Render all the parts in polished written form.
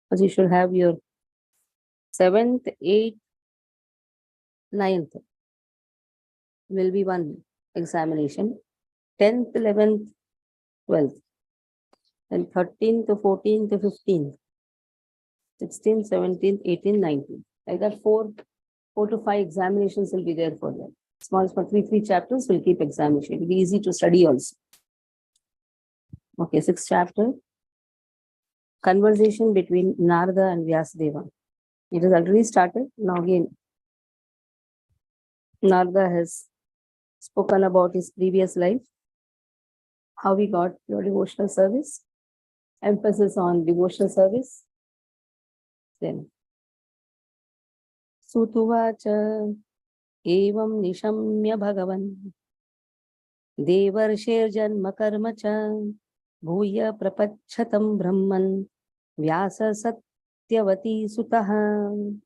Because you should have your 7th, 8th, 9th will be one examination. 10th, 11th, 12th. Then 13th to 14th to 15th. 16th, 17th, 18th, 19th. Like that, 4 to 5 examinations will be there for them. Small 3 chapters will keep examination. It will be easy to study also. Okay, 6th chapter. Conversation between Narada and Vyasadeva. It has already started. Now again, Narada has spoken about his previous life, how he got your devotional service, emphasis on devotional service. Then, Sutuvacha evam nishamya bhagavan devarshirjanma karma cha bhuya prapachhatam brahman vyasa satyavati sutaha.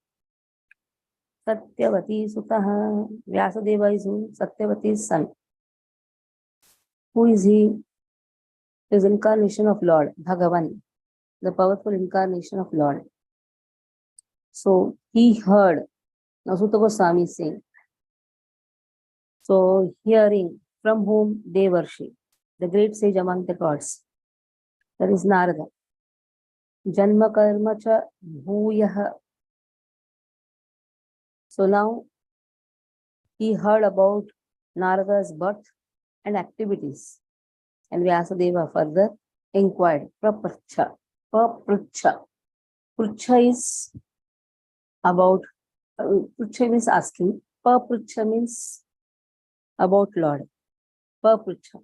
Satyavati sutaha. Vyasadeva is who? Satyavati's son. Who is he? Is incarnation of Lord, Bhagavan, the powerful incarnation of Lord. So he heard, now Sutta Goswami is saying, so hearing from whom? Devarshi, the great sage among the gods, that is Narada. Janma karma cha bhuyaha. So now he heard about Narada's birth and activities. And Vyasadeva further inquired. Prapracha. Prapracha. Pracha is about, Pracha means asking. Prapracha means about Lord. Prapracha.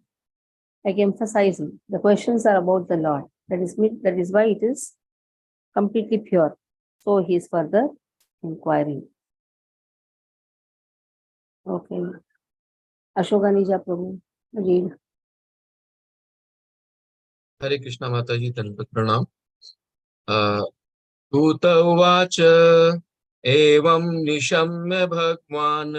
Like emphasizing. The questions are about the Lord. That is why it is completely pure. So he is further inquiring. Okay. Ashokanija Prabhu, read. Hare Krishna Mataji, Tanpat Pranam. Tuta uvacha evam nishamya bhagwan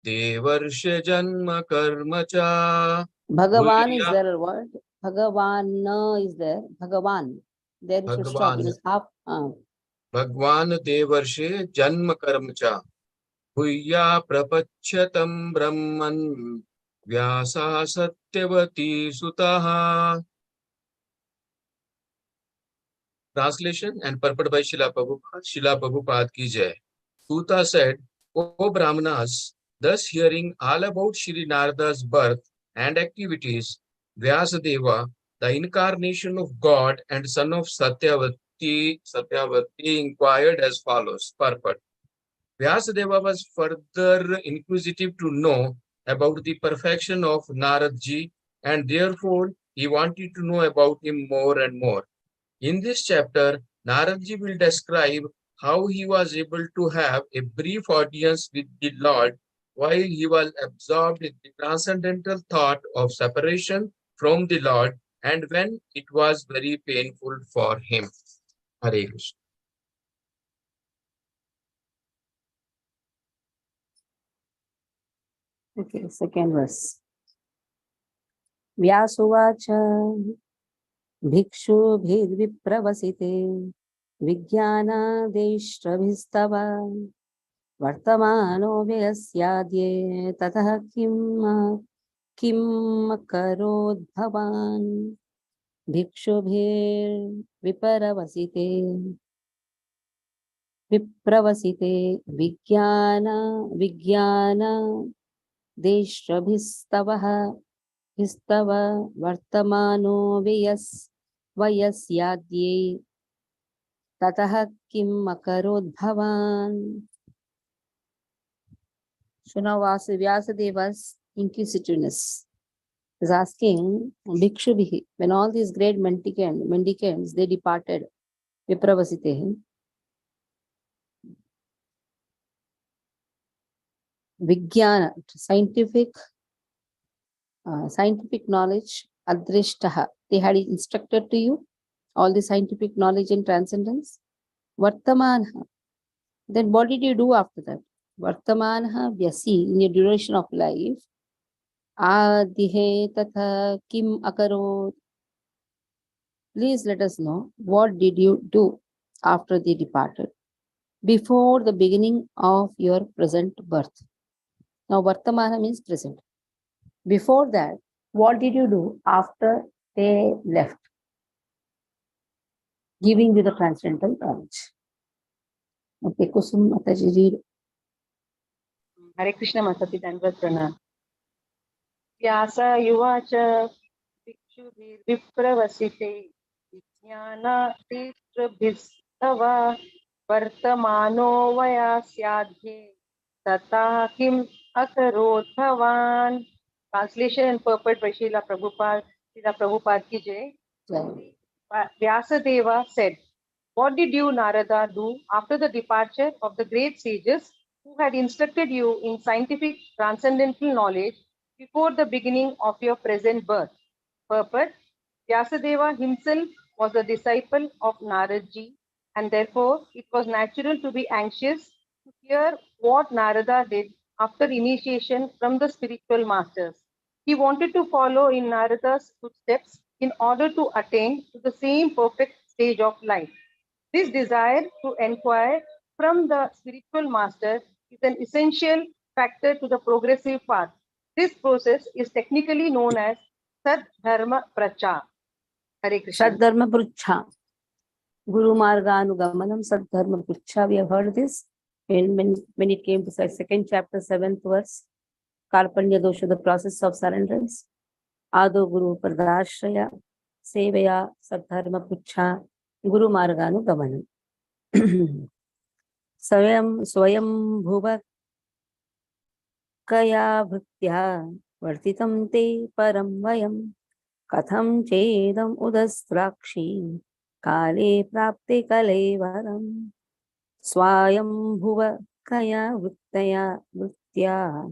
devarsha janma karma cha. Bhagavan is there a word? Bhagavan is there. Bhagavan. There you should stop. It is half. Bhagwan devarshe janma karma cha. Bhuya prapachyatam brahman vyasa satyavati sutaha. Translation and purport by Srila Prabhupada. Srila Prabhupada ki jai. Suta said, O Brahmanas, thus hearing all about Shri Narada's birth and activities, Vyasadeva, the incarnation of God and son of Satyavati, inquired as follows. Purport. Vyasadeva was further inquisitive to know about the perfection of Naradji, and therefore he wanted to know about him more and more. In this chapter, Naradji will describe how he was able to have a brief audience with the Lord while he was absorbed in the transcendental thought of separation from the Lord, and when it was very painful for him. Hare Krishna. Okay, second verse. Vyasuvacha Bhikshu bhed vipravasite Vijnanadeshravistava Vartamano vyasyadye Tatah kim karod bhavan Bhikshu bhed vipravasite Vijnana Deshravistava Histava Vartamano Vayasyadye Tatah kim makarod bhavan. So now Vyasadeva's inquisitiveness is asking Bhikshubhi, when all these great mendicants they departed, Vipravasite, Vijnana, scientific knowledge, Adrishtaha, they had instructed to you all the scientific knowledge and transcendence. Vartamanha, then what did you do after that? Vartamanha vyasi, in your duration of life, Adihe tatha kim akarot. Please let us know what did you do after they departed, before the beginning of your present birth. Now, Vartamana means present. Before that, what did you do after they left, giving you the transcendental knowledge? Okay, Kusum Mataji, read. Hare Krishna Matati Danvat Pranam. Vyasa Yuvacha Vipravasite Vijnana Titrabhistava Vartamano Vayasyadhe Tata Kim Akarot Bhavan. Translation and purport by Srila Prabhupada. Srila Prabhupada ki jai. Jai. Vyasadeva said, "What did you, Narada, do after the departure of the great sages who had instructed you in scientific transcendental knowledge before the beginning of your present birth?" Purport: Vyasadeva himself was a disciple of Naradji, and therefore it was natural to be anxious to hear what Narada did after initiation from the spiritual masters. He wanted to follow in Narada's footsteps in order to attain to the same perfect stage of life. This desire to inquire from the spiritual master is an essential factor to the progressive path. This process is technically known as Sadharma Pracha. Hare Krishna. Sadharma Prucha. Guru Marganugamanam Sadharma Prucha. We have heard this when it came to the second chapter, 7th verse. Karpanya Dosha, the process of surrenderance. Ado Guru Pradashraya Sevaya Sadharma Pucha Guru Marganu Gamanam. Swayam Bhuva Kaya Bhaktya Vartitam Te Param Vayam Katham Chedam Udastrakshi Kale Prapte Kalevaram Swayam Bhuva Kaya Vrittaya Vrittaya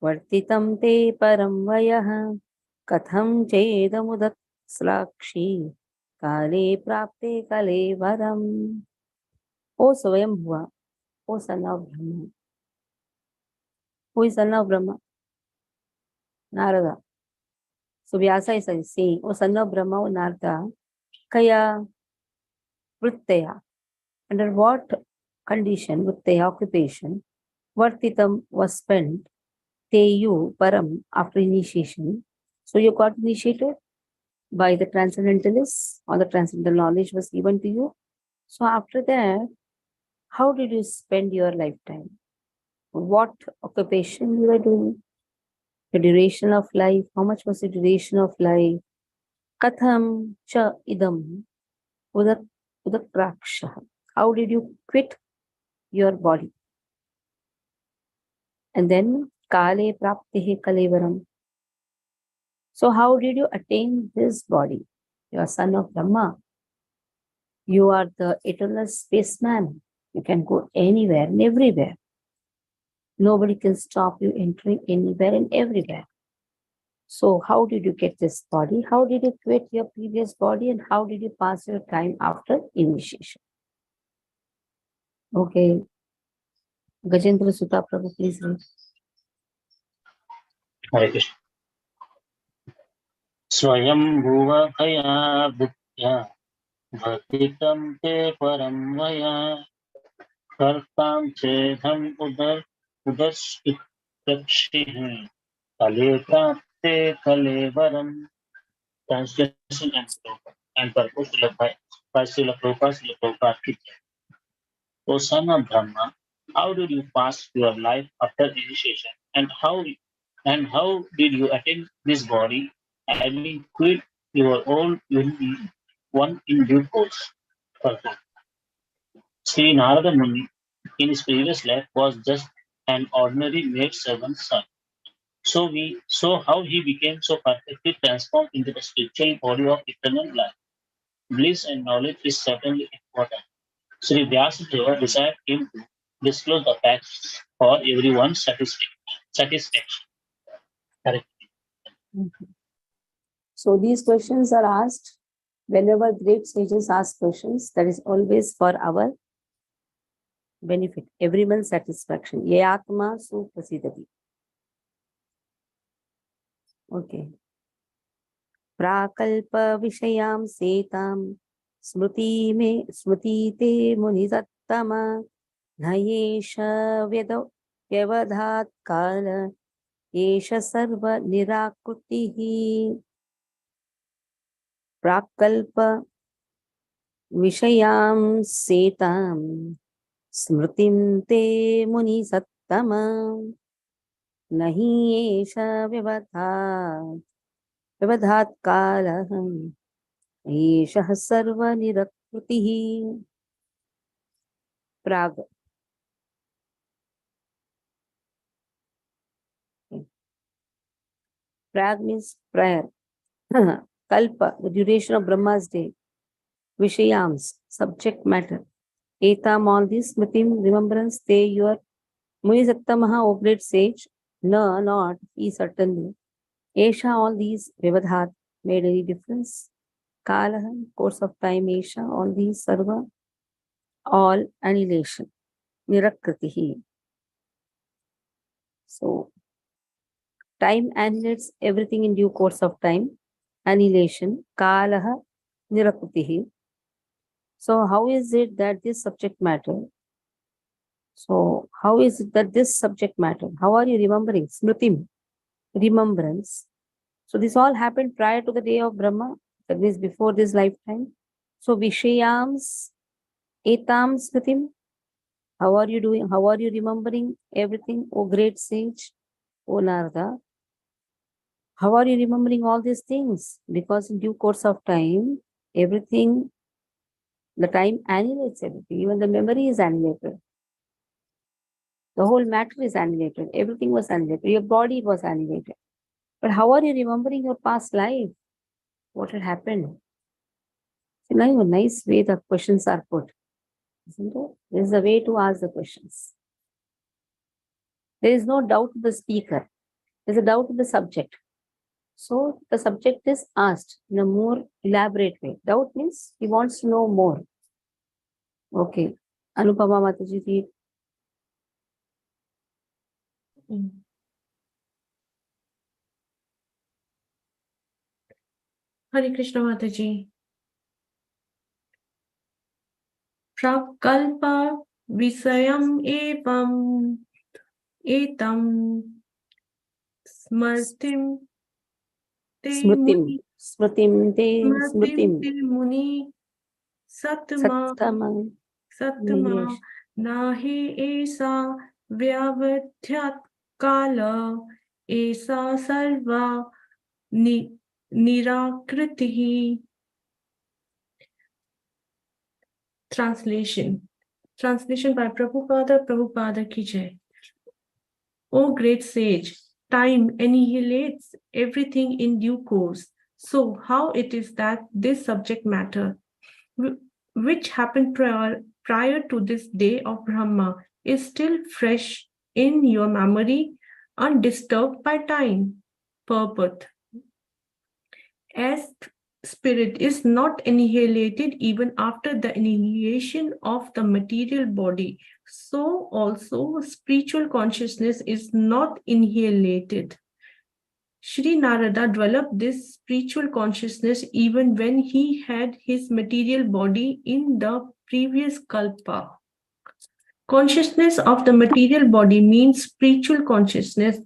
Vartitam Te Param Vayah Katham Chedamudat Slakshi Kale Prapte Kalevaram. O Swayambhuva, O son of Brahma. Who is son of Brahma? Narada. So Vyasa is saying, O son of Brahma, O Narada, Kaya Vrittaya. Under what condition, Vrittaya, occupation, Vartitam was spent, Teyu Param, after initiation. So you got initiated by the transcendentalists, or the transcendental knowledge was given to you. So after that, how did you spend your lifetime? What occupation you were doing? The duration of life, how much was the duration of life? Katham cha idam udakraksha. How did you quit your body? And then kale praptihi kalevaram. So how did you attain this body? You are son of Brahma. You are the eternal spaceman. You can go anywhere and everywhere. Nobody can stop you entering anywhere and everywhere. So how did you get this body? How did you quit your previous body? And how did you pass your time after initiation? Okay. Gajendra Sutta Prabhu, please read. Hare Krishna. Swayam Bhuva Kaya Bhuktya Bhatitam Te Param Vaya Kartam Chedham Udaskitrakshih Kale Prapte Kalevaram. Translation and purpose by Srila Prabhupada ki jai. O son of Brahma, how did you pass your life after initiation, and how did you attain this body, having quit your old one in due course? Purport. Sri Narada Muni in his previous life was just an ordinary maid servant's son. So how he became so perfectly transformed into the spiritual body of eternal life. Bliss and knowledge is certainly important. Sri Vyasadeva desired him to disclose the facts for everyone's satisfaction. Correct. So these questions are asked whenever great sages ask questions. That is always for our benefit, everyone's satisfaction. Ye atma suprasidati. Okay. Prakalpa Vishayam Setam Smriti Te Munisattama Nayesha Vyavadhat Kala Yesha Sarva Nirakrutihi. Prakalpa Vishayam Setam Smritim Te Munisattama Nayesha Vyavadhat Kala Yesha Sarva Nirakrutihi. Prag. Prag means prior. Kalpa, the duration of Brahma's day. Vishayams, subject matter. Etam, all this. Smritim, remembrance. Te, your. Munisattamaha, O great sage. No, not. He, certainly. Esha, all these. Vivadhat, made any difference? Kalaha, course of time. Esha, all these. Sarva, all. Annihilation. Nirakritihi. So, time annihilates everything in due course of time. Annihilation. Kalaha, Nirakritihi. So, how is it that this subject matter? So, how is it that this subject matter? How are you remembering? Smritim, remembrance. So, this all happened prior to the day of Brahma, that means before this lifetime. So, Vishayams, Etam Smritim. How are you doing? How are you remembering everything, O great sage, O Narada? How are you remembering all these things? Because in due course of time, everything, the time annihilates everything. Even the memory is annihilated. The whole matter is annihilated. Everything was annihilated. Your body was annihilated. But how are you remembering your past life? What had happened? See, now a nice way the questions are put. Isn't it? There is a way to ask the questions. There is no doubt to the speaker. There is a doubt to the subject. So the subject is asked in a more elaborate way. Doubt means he wants to know more. Okay. Anupama Mataji, read. Hare Krishna Mataji. Prakalpa Visayam Etam Smartim Te Smritim. Muni Smritim te Smartim smritim. Te Muni Satma Yes. Nahi Esa Vyavadhyat Kala Esa Sarva Nirakritihi. Translation by Prabhupada ki jai. O great sage, time annihilates everything in due course. So how it is that this subject matter, which happened prior to this day of Brahma, is still fresh in your memory, undisturbed by time? Purport. As spirit is not annihilated even after the annihilation of the material body, so also spiritual consciousness is not annihilated. Sri Narada developed this spiritual consciousness even when he had his material body in the previous kalpa. Consciousness of the material body means spiritual consciousness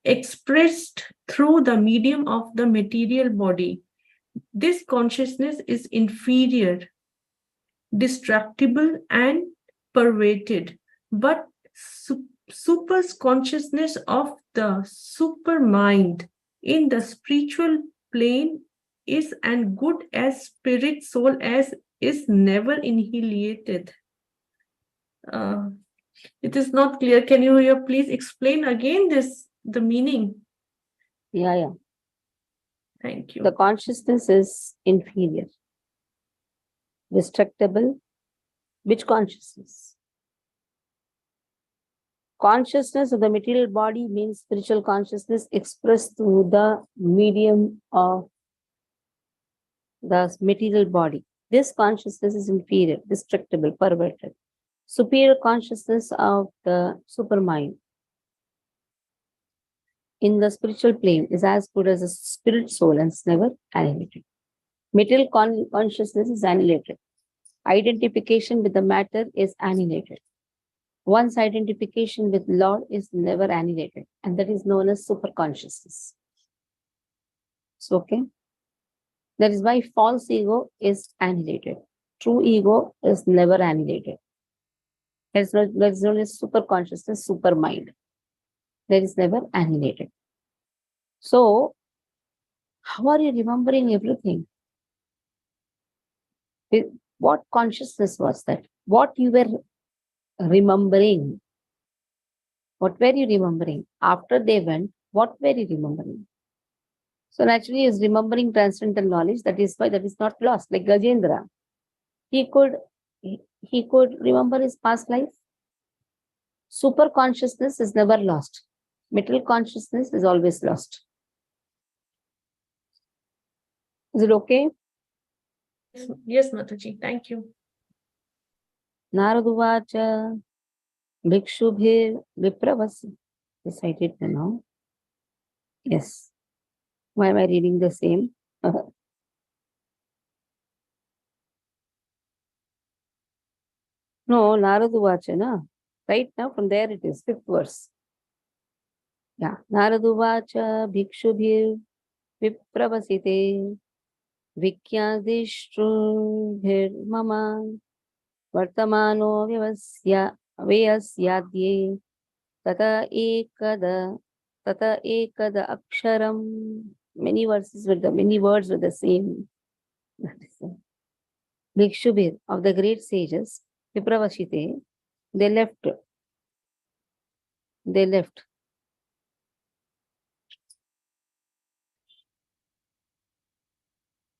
expressed through the medium of the material body. This consciousness is inferior, destructible, and perverted, but super consciousness of the supermind in the spiritual plane is as good as spirit soul as is never annihilated. It is not clear. Can you please explain again the meaning? Yeah. Thank you. The consciousness is inferior, destructible. Which consciousness? Consciousness of the material body means spiritual consciousness expressed through the medium of the material body. This consciousness is inferior, destructible, perverted. Superior consciousness of the supermind in the spiritual plane is as good as a spirit soul and is never annihilated. Material consciousness is annihilated. Identification with the matter is annihilated. One's identification with Lord is never annihilated, and that is known as superconsciousness. So, okay. That is why false ego is annihilated. True ego is never annihilated. There is known as superconsciousness, super mind. That is never annihilated. So, how are you remembering everything? What consciousness was that? What you were remembering? What were you remembering? After they went, what were you remembering? So naturally, is remembering transcendental knowledge. That is why that is not lost. Like Gajendra, he could remember his past life. Super consciousness is never lost. Material consciousness is always lost. Is it okay? Yes, Mataji. Thank you. Naraduvacha Bhikshubhir Vipravasi. Decided now. Yes. Why am I reading the same? No, Naraduvacha, na? Right now, from there it is, 5th verse. Yeah. Naraduvacha Bhikshubhir Vipravasite Vikyadishtubhir Mama Vartamano Vyasyadye Tata Ekada Aksharam. Many words with the same. Bhikshubhir of the great sages, Vipravashite, they left.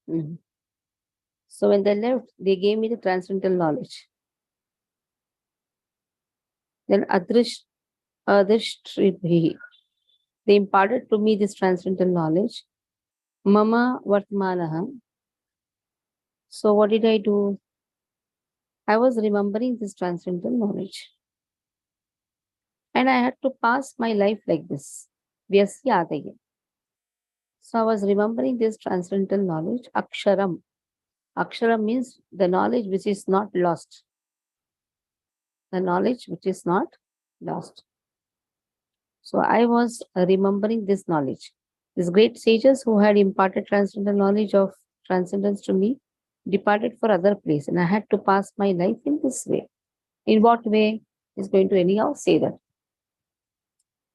Mhm. So when they left, they gave me the transcendental knowledge. Then Adrishtribhi, they imparted to me this transcendental knowledge. Mama Vartmanaha. So what did I do? I was remembering this transcendental knowledge. And I had to pass my life like this. Vyasyadaya. So I was remembering this transcendental knowledge, Aksharam. Aksharam means the knowledge which is not lost. The knowledge which is not lost. So I was remembering this knowledge. These great sages who had imparted transcendental knowledge of transcendence to me departed for other place, and I had to pass my life in this way. In what way? Is going to anyhow say that.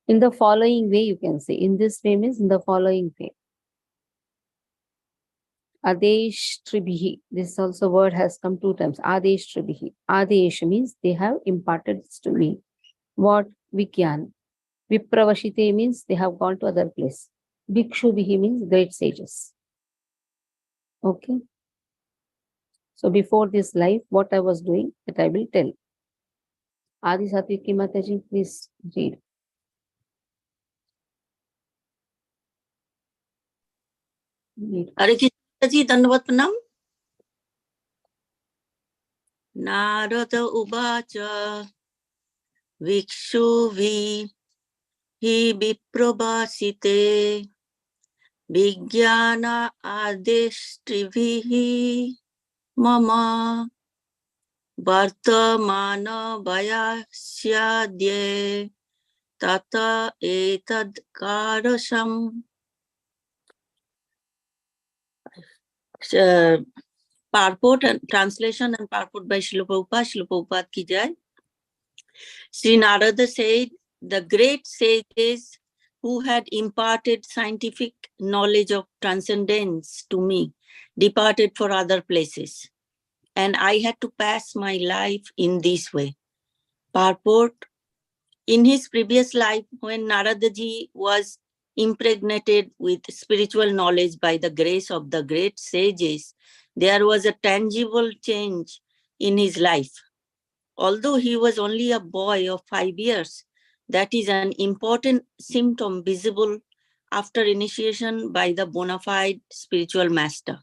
In the following way, you can say. In this way means in the following way. Adesh Tribihi. This also word has come 2 times. Adesh Tribihi. Adesh means they have imparted this to me. What? Vikyan. Vipravashite means they have gone to other place. Bhikshubhihi means great sages. Okay. So before this life, what I was doing, that I will tell. Adi Satviki Mataji, please read. हरे कृष्ण जी दंडवत प्रणाम नारद उवाच भिक्षुभि हि विप्रवासिते विज्ञान आदेष्ट्रिभिः मम वर्तमान वयस्याद्ये तत एतद् कारसम् purport and translation and purport by Srila Prabhupada. Srila Prabhupada ki jai. Sri Narada said, the great sages who had imparted scientific knowledge of transcendence to me departed for other places, and I had to pass my life in this way. Purport: in his previous life, when Naradaji was impregnated with spiritual knowledge by the grace of the great sages, there was a tangible change in his life. Although he was only a boy of 5 years, that is an important symptom visible after initiation by the bona fide spiritual master.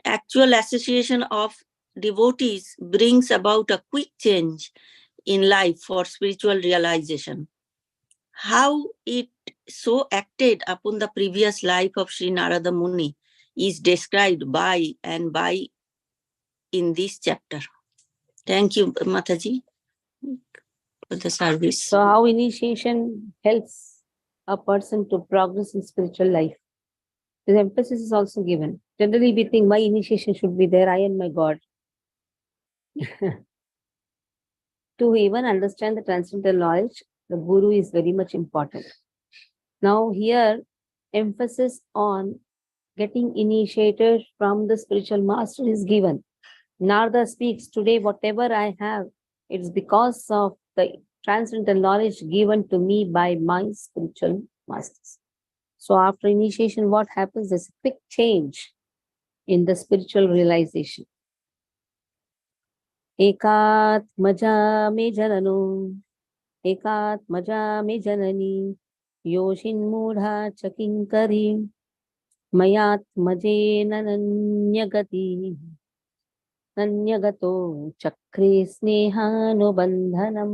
Actual association of devotees brings about a quick change in life for spiritual realization. How it acted upon the previous life of Sri Narada Muni is described by and by in this chapter. Thank you, Mataji, for the service. So how initiation helps a person to progress in spiritual life? The emphasis is also given. Generally, we think my initiation should be there, I and my God. To even understand the transcendental knowledge, the Guru is very much important. Now here, emphasis on getting initiated from the spiritual master is given. Narada speaks, today whatever I have, it's because of the transcendental knowledge given to me by my spiritual masters. So after initiation, what happens? There's a quick change in the spiritual realization. Ekatmaja me jananu, ekatmaja me janani, yoshin mudha chakinkari, mayatmaje nananyagati, nanyagato chakre snehanubandhanam.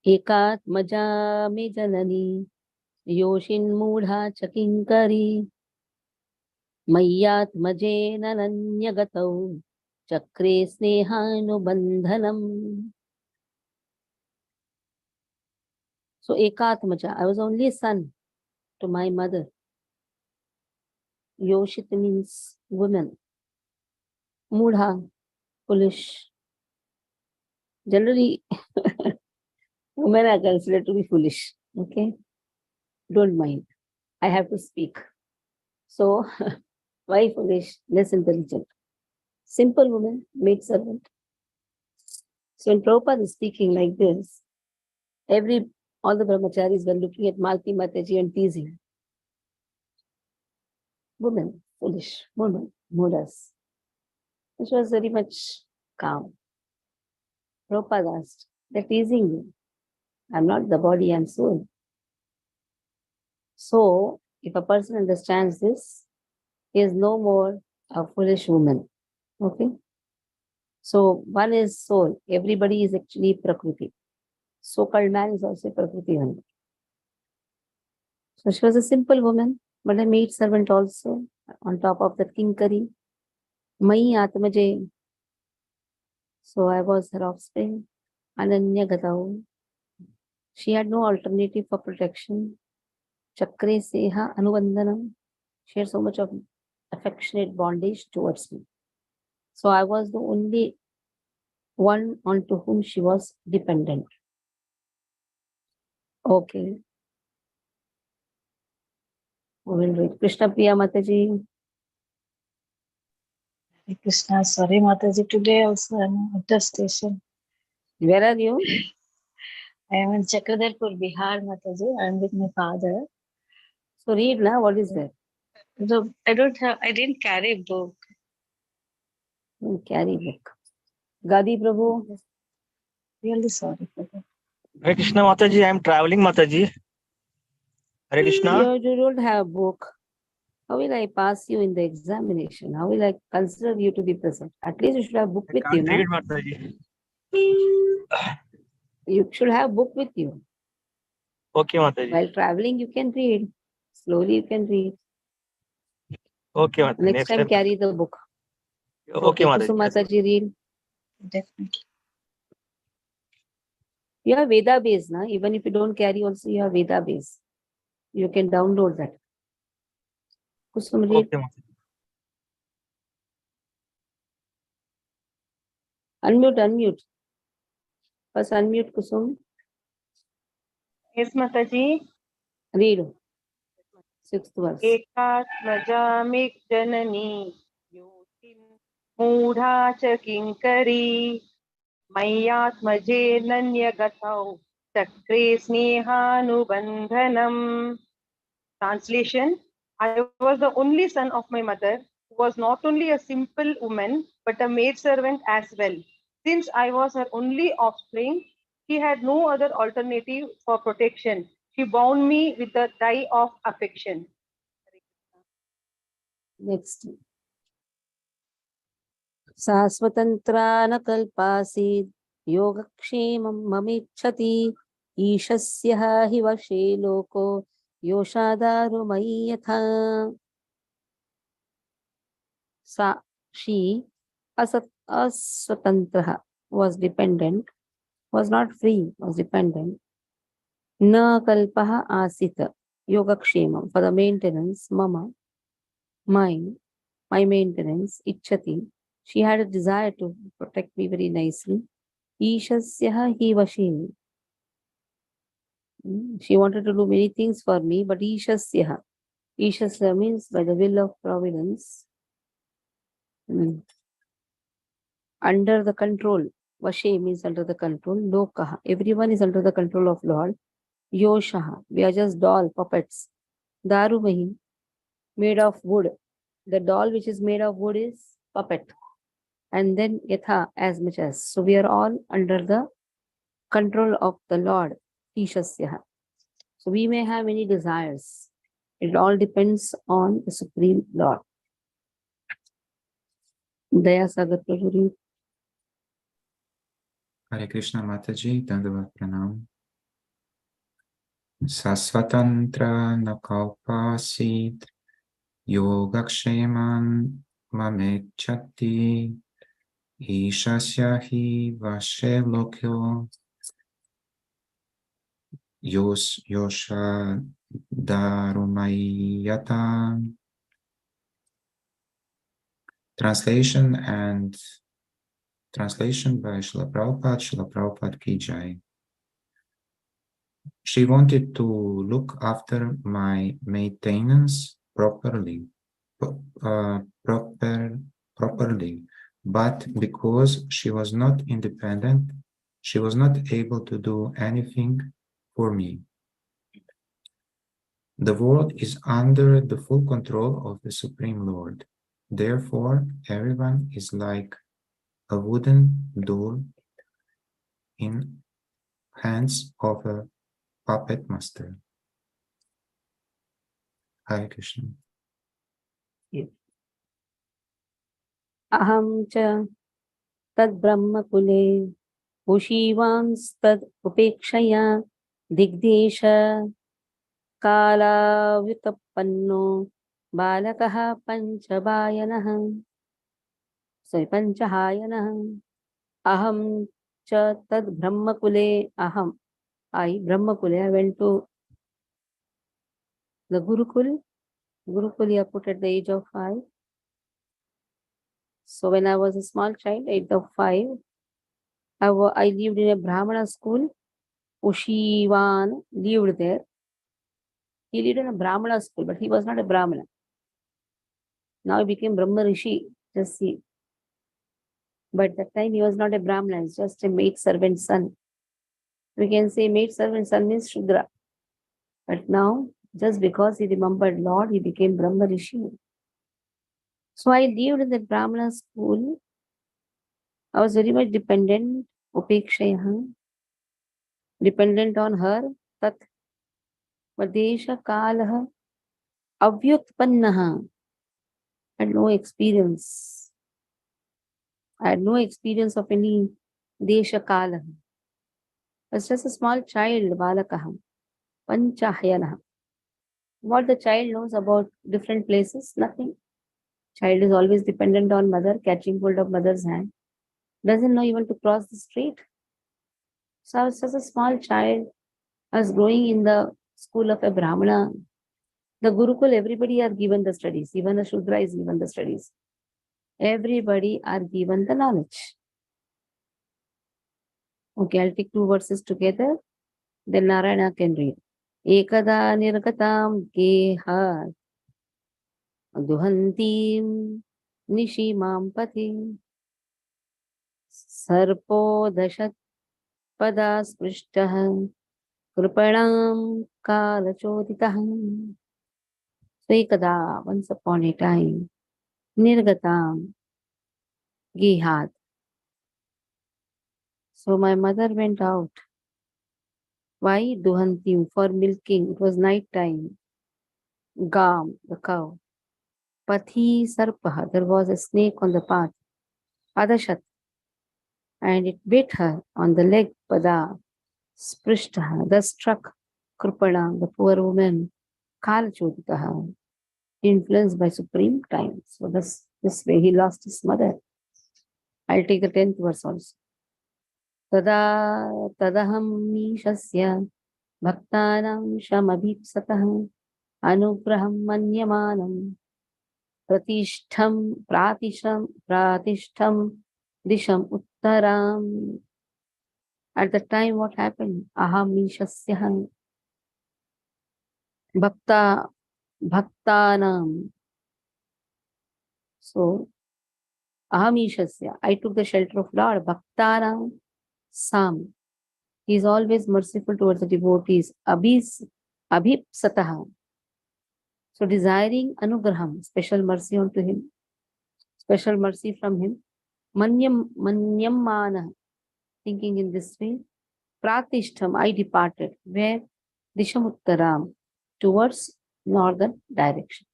Ekatmaja me janani, yoshin mudha chakinkari, mayatmaje nananyagato chakre snehanubandhanam. So Ekatmaja, I was only a son to my mother. Yoshit means woman. Mudha, foolish. Generally, women are considered to be foolish. Okay? Don't mind. I have to speak. So, why foolish? Less intelligent. Simple woman, maid servant. So when Prabhupada is speaking like this, all the brahmacharis were looking at Malti Mataji and teasing. Woman, foolish, woman, mudas. Which was very much calm. Prabhupada asked, they're teasing you. I'm not the body, I'm soul. So, if a person understands this, he is no more a foolish woman. Okay? So, one is soul. Everybody is actually Prakriti. So-called man is also Prakriti only. So, she was a simple woman, but a maid servant also, on top of that Kinkari. Mai Atmaje. So, I was her offspring. Ananya Gatau. She had no alternative for protection. Chakre Seha Anuvandanam. She had so much of affectionate bondage towards me. So I was the only one onto whom she was dependent. Okay. We will read. Krishna Priya Mataji. Hare Krishna, sorry Mataji, today also I am at the station. Where are you? I am in Chakradarpur, Bihar, Mataji. I am with my father. So read now, what is there? So I didn't carry a book. Don't carry book. Gadi Prabhu. Really sorry for that. Hare Krishna Mataji, I am traveling Mataji. Hare Krishna. You don't have a book. How will I pass you in the examination? How will I consider you to be present? At least you should have a book with you, Can't na? read Mataji. You should have a book with you. Okay Mataji. While traveling, you can read. Slowly you can read. Okay Mataji. Next time carry the book. Okay Mataji. Kusumataji, read. Definitely. You have Veda base, na? Even if you don't carry also, you have Veda base. You can download that. Kusum, read. Okay Mataji. Unmute. First unmute Kusum. Yes, Mataji. Read. 6th verse. Ekatmajamik janani yotin mudha cha kinkari mayatmaje nanyagatau chakre snehanubandhanam. Translation: I was the only son of my mother, who was not only a simple woman, but a maidservant as well. Since I was her only offspring, she had no other alternative for protection. She bound me with the tie of affection. Next. सा स्वतन्त्रा न कल्पासीत् योगक्षेमं ममिच्छति ईशस्यः हि वशे लोको योषादारुमयी यथा सा she aswatantraha was dependent, was not free, was dependent. Na kalpaha asita yogakshemam for the maintenance, mama, mine, my maintenance, ichchati. She had a desire to protect me very nicely. Ishasyaha hi vashi. She wanted to do many things for me, but Ishasyaha. Ishasya means by the will of providence. Under the control. Vashe means under the control. Lokaha. Everyone is under the control of Lord. Yoshaha. We are just doll, puppets. Darumahi. Made of wood. The doll which is made of wood is puppet. And then Yatha, as much as. So we are all under the control of the Lord. Ishasyaha. So we may have many desires. It all depends on the Supreme Lord. Daya Sagar Prabhu. Hare Krishna Mataji, Dandavat Pranam. Sasvatantra nakalpasit yogaksheman mamechati ishasya hi vashe lokyo yosha darumayata. Translation by Srila Prabhupada Ki Jai. She wanted to look after my maintenance properly, but because she was not independent, she was not able to do anything for me. The world is under the full control of the Supreme Lord. Therefore, everyone is like a wooden doll in hands of a puppet master. Hare Krishna. Aham cha tad brahma kule ushivans upekshaya digdesha kala vyutapanno balakaha panchabayanaha. Sorry, panchahayanaha. Aham cha tad brahma kule aham. I brahma kule. I went to the Gurukul. Gurukul I put at the age of 5. So when I was a small child, age of 5, I lived in a Brahmana school. Ushivan lived there. He lived in a Brahmana school, but he was not a Brahmana. Now he became Brahma Rishi. Just see. But that time he was not a Brahmana, it's just a maid servant son. We can say maid servant son means Shudra. But now, just because he remembered Lord, he became Brahma Rishi. So I lived in the Brahmana school. I was very much dependent, Upekshaya, dependent on her. Tat Vadesha Kalaha Avyutpannaha. I had no experience. I had no experience of any Desha Kalaha. I was just a small child, Balakaha, Panchahayanaha. What the child knows about different places? Nothing. Child is always dependent on mother, catching hold of mother's hand. Doesn't know even to cross the street. So I was just a small child. I was growing in the school of a Brahmana. The Gurukul, everybody are given the studies. Even the Shudra is given the studies. Everybody are given the knowledge. Okay, I'll take 2 verses together. Then Narayana can read. Ekada nirgatam geha duhantim nishimam pati sarpo dashat pada sprishtah kripanam kalachoditah. So ekada, once upon a time, nirgatam gehat. So my mother went out. Why? Duhantim, for milking. It was night time. Gam, the cow. Pathi sarpaha, there was a snake on the path. Adashat, and it bit her on the leg. Pada Sprishtaha, thus struck Krupana, the poor woman, Kalachuditaha, influenced by supreme time. So this way he lost his mother. I'll take the 10th verse also. Tada tadaham nishasya bhaktanam shamabhipsatah anugraham manyamanam pratishtam disham uttaram. At the time, what happened? Aham nishasya bhaktanam. So Ahamishasya, I took the shelter of Lord. Bhaktanam Sam. He is always merciful towards the devotees. Abhipsataha. So desiring anugraham, special mercy unto him, special mercy from him. Manyamana, thinking in this way. Pratishtam, I departed. Where? Dishamuttaram, towards northern direction.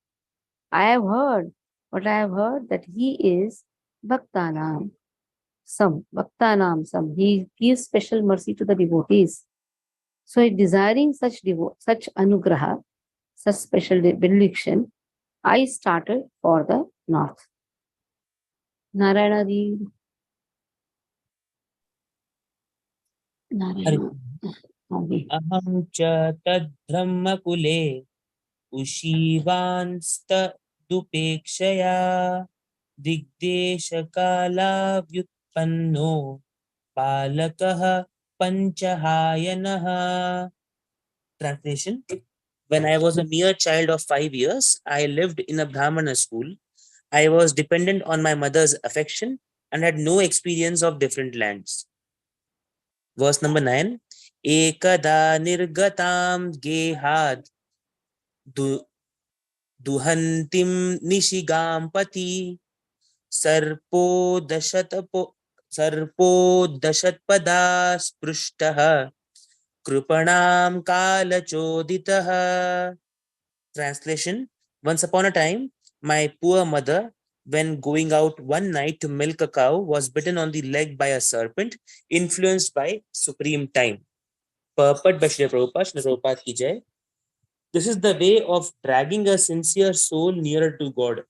I have heard that he is Bhaktanam Sam. He gives special mercy to the devotees. So, desiring such anugraha, such special benediction, I started for the north. Narayana Ji. Narayana. अहं च तद्ब्रह्मकुले उशीवांस्तदुपेक्षया दिग्देशकालाव्युत्पन्नो बालकः पञ्चहायनः. Translation: When I was a mere child of 5 years, I lived in a Brahmana school. I was dependent on my mother's affection and had no experience of different lands. Verse number 9. Ekada nirgatam gehad duhantim nishigam pati sarpo dashatpada sprushtaha krupanam kalachoditaha. Translation: Once upon a time, my poor mother, when going out one night to milk a cow, was bitten on the leg by a serpent, influenced by supreme time. Purport by Srila Prabhupada, Srila Prabhupada ki jai. This is the way of dragging a sincere soul nearer to God.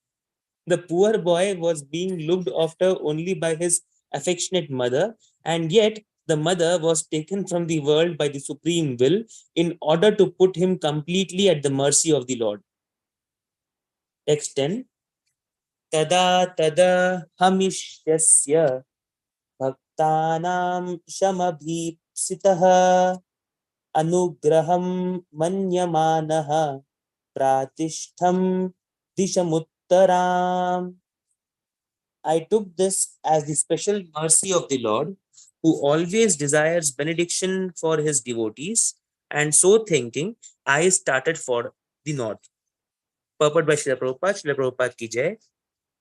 The poor boy was being looked after only by his affectionate mother, and yet the mother was taken from the world by the supreme will in order to put him completely at the mercy of the Lord. Text 10. Tada tada hamishyasya bhaktanam shamabhipsitaha anugraham manyamanaha pratishtham dishamuttaram. I took this as the special mercy of the Lord, who always desires benediction for his devotees, and so thinking, I started for the north. Purport by Srila Prabhupada, Srila Prabhupada ki jai.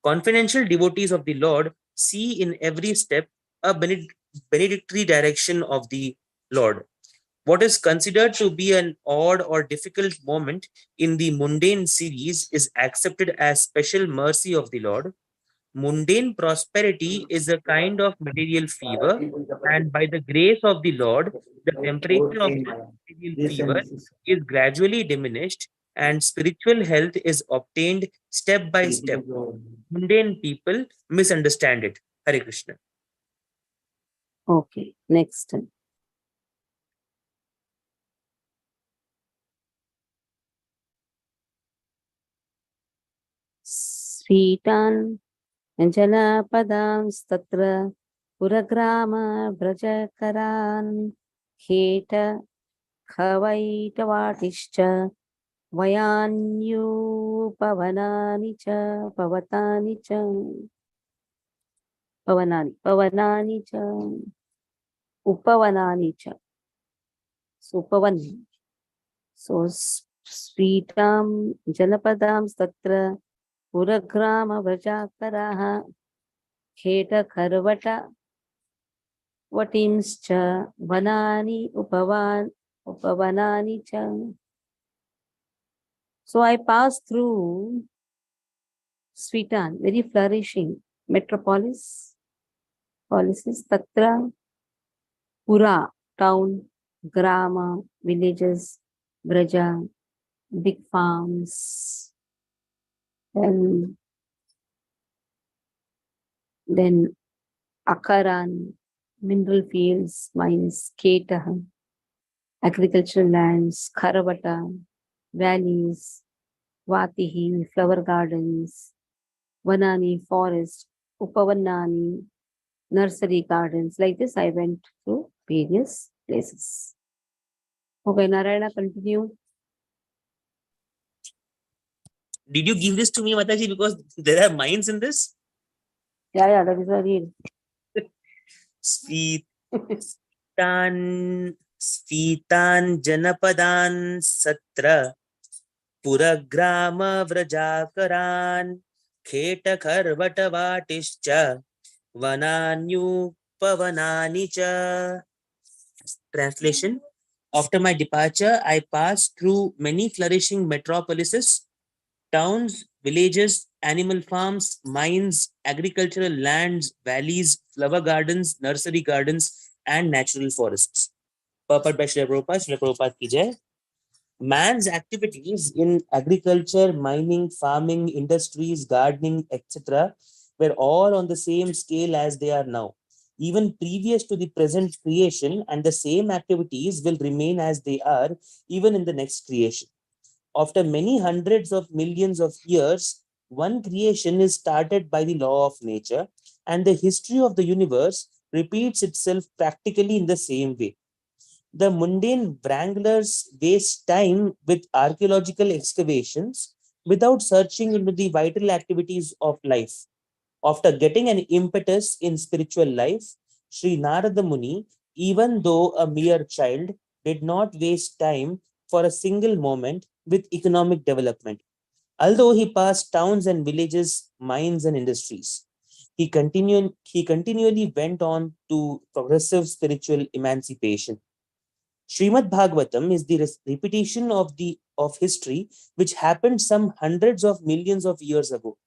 Confidential devotees of the Lord see in every step a benedictory direction of the Lord. What is considered to be an odd or difficult moment in the mundane series is accepted as special mercy of the Lord. Mundane prosperity is a kind of material fever, and by the grace of the Lord, the temperature of this material fever is gradually diminished, and spiritual health is obtained step by step. Mundane people misunderstand it. Hare Krishna. Okay, next. Sweetan Janapadamstatra Puragrama Brajakaran Kheta Khavaitavatischa Vayanyu Pavanani cha Pavatani cha Pavanani cha Upavanani cha. So Pavan. So Sweetam Janapadam Statra Puragrama Vrajakaraha Kheta Kharvata Vatimscha Vanani Upavanani cha. So I passed through Sweetan, very flourishing metropolis, Policies Tatra Pura, town, Grama, villages, Braja, big farms, then Akaran, mineral fields, mines, Keta, agricultural lands, Kharavata, valleys, Vatihi, flower gardens, Vanani, forest, Upavanani, nursery gardens. Like this, I went through various places. Okay, Narayana, continue. Did you give this to me, Mataji? Because there are mines in this. Yeah, that is what I read. Sfitan Janapadan Satra Puragrama Vrajakaran Kheta Kharvatavatischa Vananyu Pavanani cha. Translation: After my departure, I passed through many flourishing metropolises, towns, villages, animal farms, mines, agricultural lands, valleys, flower gardens, nursery gardens, and natural forests. Purport by Srila Prabhupada. Srila Prabhupada ki jai. Man's activities in agriculture, mining, farming, industries, gardening, etc., were all on the same scale as they are now. Even previous to the present creation, and the same activities will remain as they are even in the next creation. After many hundreds of millions of years, one creation is started by the law of nature, and the history of the universe repeats itself practically in the same way. The mundane wranglers waste time with archaeological excavations without searching into the vital activities of life. After getting an impetus in spiritual life, Sri Narada Muni, even though a mere child, did not waste time for a single moment with economic development. Although he passed towns and villages, mines and industries, he continually went on to progressive spiritual emancipation. Srimad Bhagavatam is the repetition of history which happened some hundreds of millions of years ago.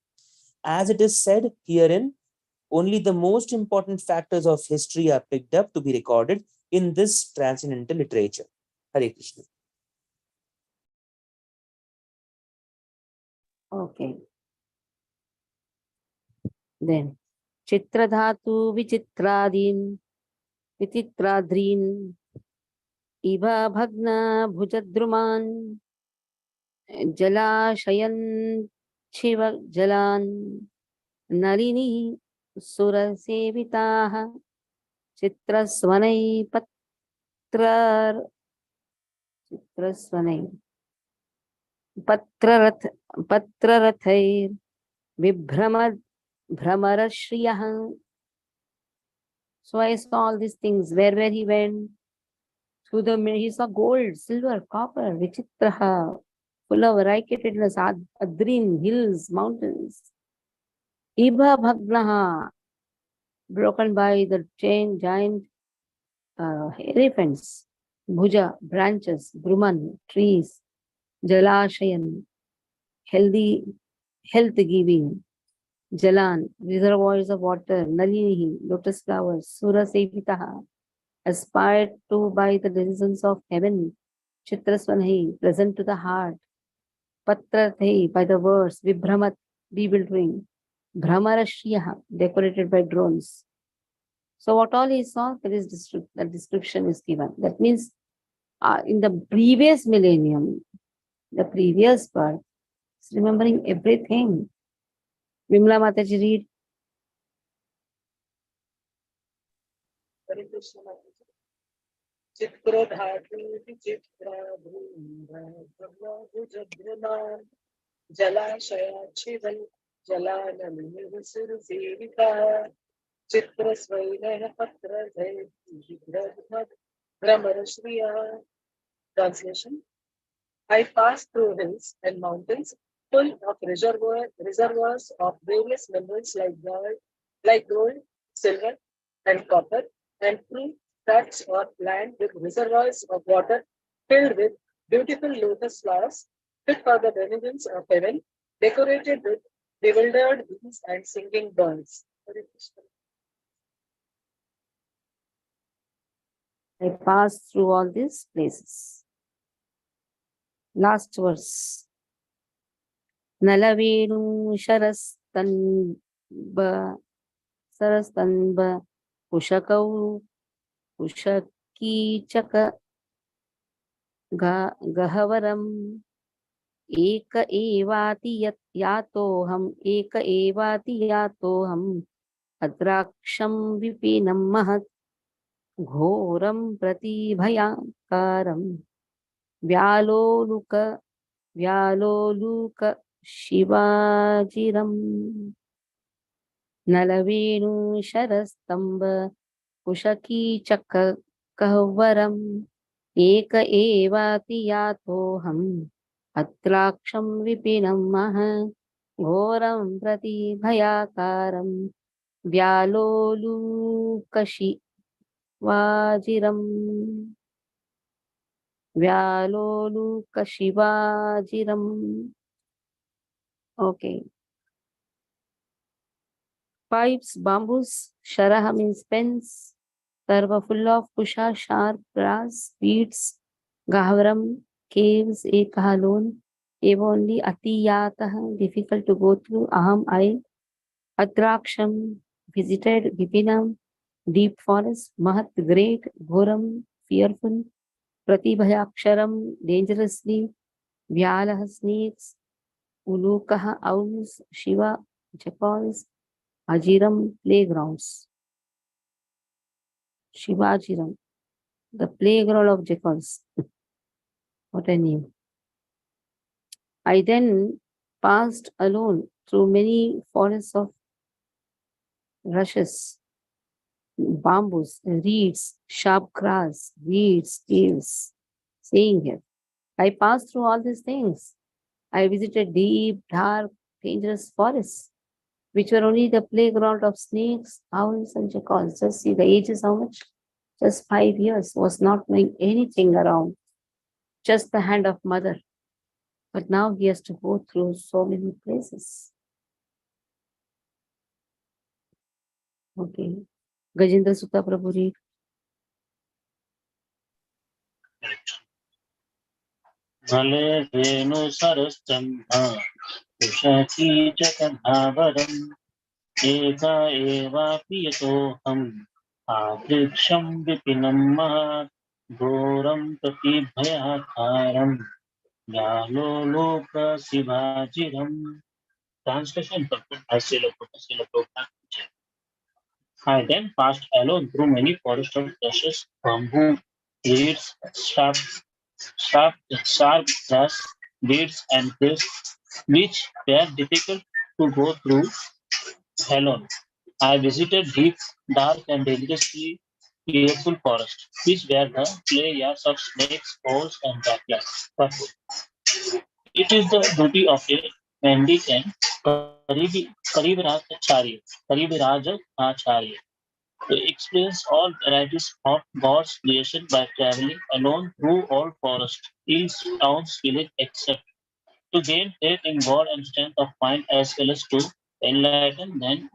As it is said herein, only the most important factors of history are picked up to be recorded in this transcendental literature. Hare Krishna. Okay. Then Chitradhatu Vichitradin Vichitradrin Iva Bhagna Bhujadruman Jalashayan Shiva Jalan Nalini Surasevitaha Chitrasvanai Patrar Chitrasvanai Patrarathair Vibhramad Brahmarashriyah. So I saw all these things. Where he went? Through he saw gold, silver, copper, Vichitraha, full of variegatedness, Adrin, hills, mountains. Ibha Bhagnaha, broken by the giant elephants. Bhuja, branches, Bruman, trees, Jalashayan, health giving, Jalan, reservoirs of water, Nalinihi, lotus flowers, Sura Sevitaha, aspired to by the denizens of heaven, Chitrasvanhi, pleasant to the heart, Patrathe, by the words, Vibhramat, bewildering, Brahmarashyaha, decorated by drones. So what all he saw, the description is given. That means in the previous millennium, the previous birth, he's remembering everything. Vimla Mataji, read. Jalashaya Jalanamini Surasevita Chitrasvainah Patradhe Brahmarashriya. Translation: I passed through hills and mountains full of reservoirs of various minerals like gold, silver, and copper, and through tracts of land with reservoirs of water filled with beautiful lotus flowers fit for the denizens of heaven, decorated with bewildered bees and singing birds. Hare Krishna. I passed through all these places. Last verse. Nalavenu Sarastanba Pushakau Pushaki Gahavaram एक एवाति यातोऽहम् एक एवाति यातोऽहम् अद्राक्षं विपिनं महत् घोरं प्रतिभयाकारं व्यालोलुक शिवाजिरम् नलवेणुशरस्तम्भ कुशकीचकहवरम् एक एवाति यातोऽहम् अत्राक्षं विपिनं महत् घोरं प्रतिभयाकारं व्यालोलुकशिवाजिरम्. Okay. Pipes, bamboos, sharaha means pens, tarva full of kusha, sharp grass, weeds, gahvaram, caves, ekah alone, eva only, atiyatah, difficult to go through, aham, I, adraksham, visited, vipinam, deep forest, mahat, great, ghoram, fearful, pratibhayaksharam, dangerously, vyalah, snakes, ulukah, owls, shiva, jackals, ajiram, playgrounds. Shivajiram, the playground of jackals. What a name. I then passed alone through many forests of rushes, bamboos, reeds, sharp grass, weeds, caves. Saying here, I passed through all these things. I visited deep, dark, dangerous forests, which were only the playground of snakes, owls, and jackals. Just see the age is how much? Just 5 years, was not knowing anything around, just the hand of mother. But now he has to go through so many places. Okay. Gajendra Sutta Prabhu read. नले वेणु सरस्तंभ कुशकी जगन्नावरम् एका एवापि यतोऽहम् आदृक्षं विपिनं महत् घोरं प्रतिभयाकारम् व्यालोलोक शिवाजिरम्. Translation purport by Srila Prabhupada. I then passed alone through many forests of rushes, bamboo, reeds, sharp grass, weeds, and caves, which were difficult to go through alone. I visited deep, dark, and dangerously fearful forests, which were the play yards of snakes, owls, and jackals. It is the duty of a mendicant Karivirajacharya to experience all varieties of God's creation by traveling alone through all forests, hills, towns, villages, etc. To gain faith in God and strength of mind as well as to enlighten the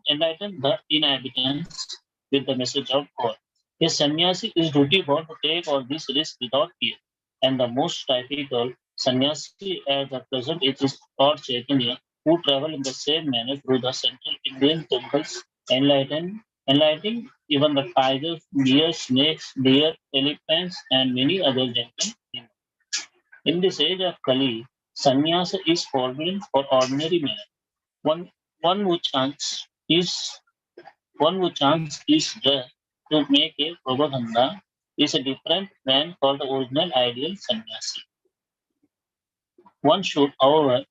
inhabitants with the message of God. A sannyasi is duty bound to take all these risks without fear. And the most typical sannyasi at the present age is Lord Chaitanya, who travel in the same manner through the central Indian temples, enlightening even the tigers, deer, snakes, deer, elephants, and many other gentle animals. In this age of Kali, sannyasa is forbidden for ordinary men. One, one who chants is there to make a propaganda is a different man called the original ideal sannyasi. One should, however,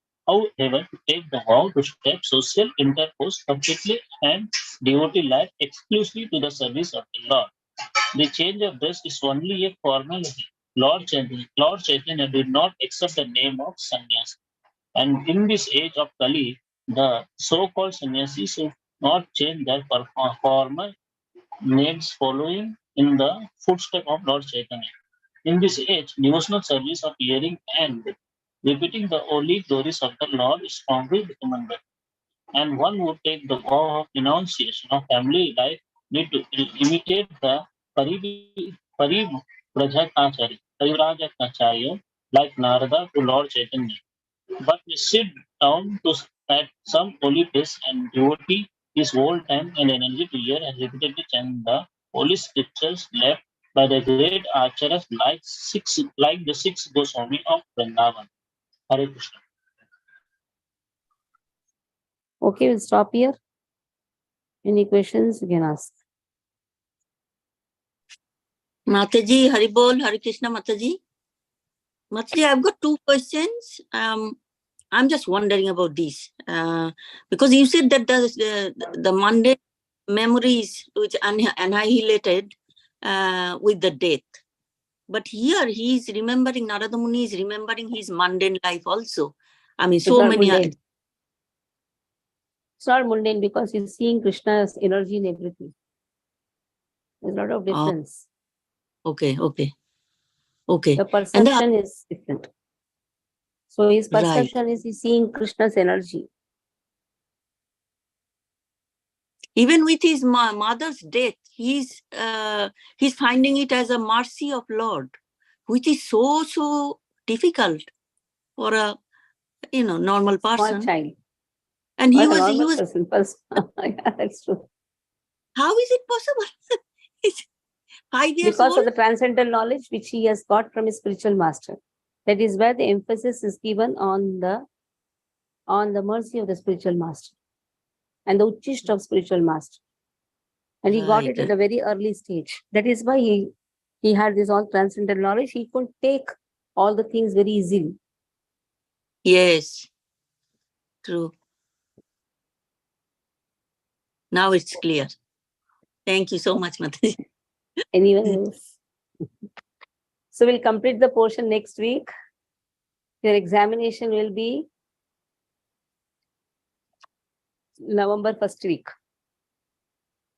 take the vow to step social intercourse completely and devotee life exclusively to the service of the Lord. The change of dress is only a formality. Lord Chaitanya did not accept the name of sannyasi. And in this age of Kali, the so-called sannyasis should not change their former names following in the footsteps of Lord Chaitanya. In this age, devotional service of hearing and repeating the holy glories of the Lord is strongly recommended. And one would take the vow of renunciation of family life need to imitate the Parivrajakacharya, like Narada to Lord Chaitanya. But we sit down to at some holy place and devotee his whole time and energy to hear and repeatedly chant the holy scriptures left by the great archers like the six Goswami of Vrindavan. Hare Krishna. Okay, we'll stop here. Any questions you can ask. Mataji, Hari Bol, Hare Krishna, Mataji. Mataji, I've got two questions. I'm just wondering about this. Because you said that the mundane memories which annihilated with the death. But here he is remembering, Narada Muni is remembering his mundane life also. I mean, so many. Mundane. It's not mundane because he's seeing Krishna's energy in everything. There's a lot of difference. Okay. The perception is different. So his perception is he's seeing Krishna's energy. Even with his mother's death, he's finding it as a mercy of Lord, which is so difficult for a normal person. Small child. And he Or was person. Yeah, that's true. How is it possible? He's 5 years because old? of the transcendental knowledge which he has got from his spiritual master. That is where the emphasis is given on the mercy of the spiritual master and the uchishta of spiritual master. And he got it at a very early stage. That is why he had this all transcendental knowledge. He could take all the things very easily. Yes, true. Now it's clear. Thank you so much, Mataji. Anyone else? So we'll complete the portion next week. Your examination will be November 1st week.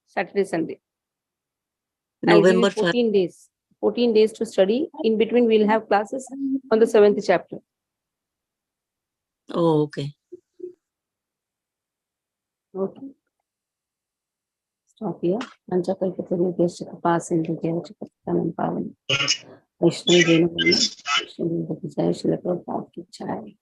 Saturday, Sunday. November 14 days. 14 days to study. In between, we'll have classes on the 7th chapter. Oh, okay. Okay. Stop here. Panchakalpatari Vyashaka Pasin Vyachakatanam Pavan. Vaishnavi Jena Shila Prabhupada Ki Jai.